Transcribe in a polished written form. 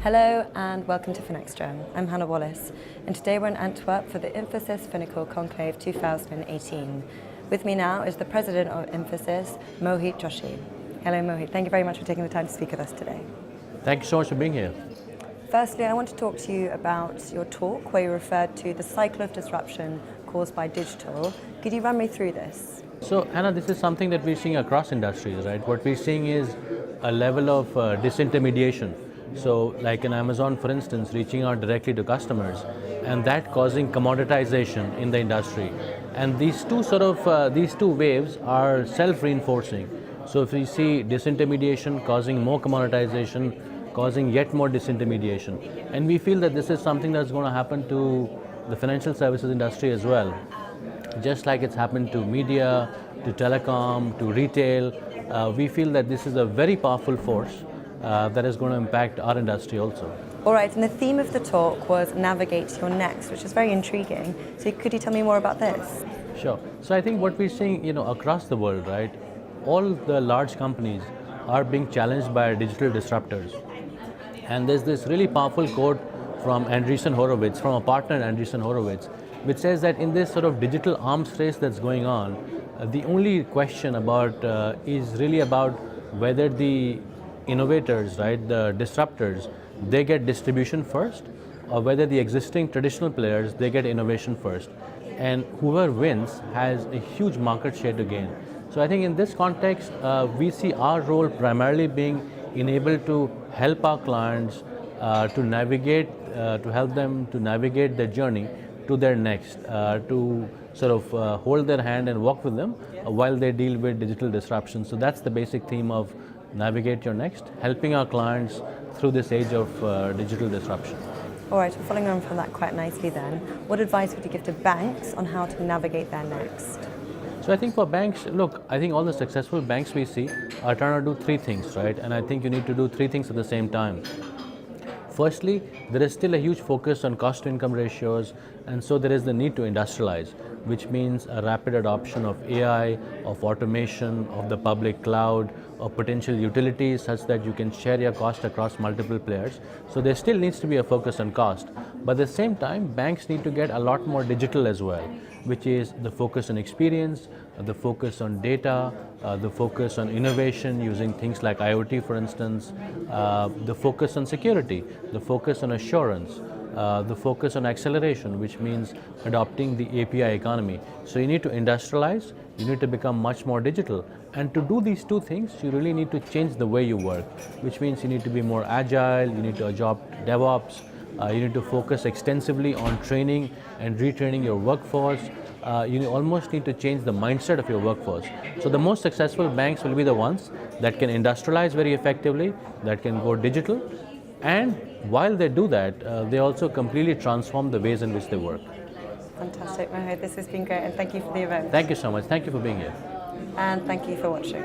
Hello and welcome to Finextra. I'm Hannah Wallace, and today we're in Antwerp for the Infosys Finacle Conclave 2018. With me now is the president of Infosys, Mohit Joshi. Hello Mohit, thank you very much for taking the time to speak with us today. Thank you so much for being here. Firstly, I want to talk to you about your talk where you referred to the cycle of disruption caused by digital. Could you run me through this? So Hannah, this is something that we're seeing across industries, right? What we're seeing is a level of disintermediation. So like in Amazon, for instance, reaching out directly to customers, and that causing commoditization in the industry. And these two waves are self-reinforcing. So if we see disintermediation causing more commoditization, causing yet more disintermediation. And we feel that this is something that's going to happen to the financial services industry as well. Just like it's happened to media, to telecom, to retail, we feel that this is a very powerful force that is going to impact our industry also. All right, and the theme of the talk was Navigate Your Next, which is very intriguing. So could you tell me more about this? Sure. So I think what we're seeing, across the world, right, all the large companies are being challenged by digital disruptors. And there's this really powerful quote from Andreessen Horowitz, from a partner Andreessen Horowitz, which says that in this sort of digital arms race that's going on, the only question about is really about whether the innovators, right, the disruptors, they get distribution first, or whether the existing traditional players, they get innovation first. And whoever wins has a huge market share to gain. So I think in this context, we see our role primarily being enabled to help our clients to navigate, to help them to navigate their journey to their next, to sort of hold their hand and walk with them while they deal with digital disruption. So that's the basic theme of Navigate Your Next, helping our clients through this age of digital disruption. All right, well, following on from that quite nicely then, what advice would you give to banks on how to navigate their next? So I think for banks, look, I think all the successful banks we see are trying to do three things, right? And I think you need to do three things at the same time. Firstly, there is still a huge focus on cost-to-income ratios, and so there is the need to industrialize, which means a rapid adoption of AI, of automation, of the public cloud, of potential utilities such that you can share your cost across multiple players. So there still needs to be a focus on cost. But at the same time, banks need to get a lot more digital as well, which is the focus on experience, the focus on data, the focus on innovation using things like IoT, for instance, the focus on security, the focus on assurance, the focus on acceleration, which means adopting the API economy. So you need to industrialize, you need to become much more digital. And to do these two things, you really need to change the way you work, which means you need to be more agile, you need to adopt DevOps, you need to focus extensively on training and retraining your workforce. You almost need to change the mindset of your workforce. So the most successful banks will be the ones that can industrialize very effectively, that can go digital, and while they do that, they also completely transform the ways in which they work. Fantastic, Mohit. This has been great, and thank you for the event. Thank you so much. Thank you for being here. And thank you for watching.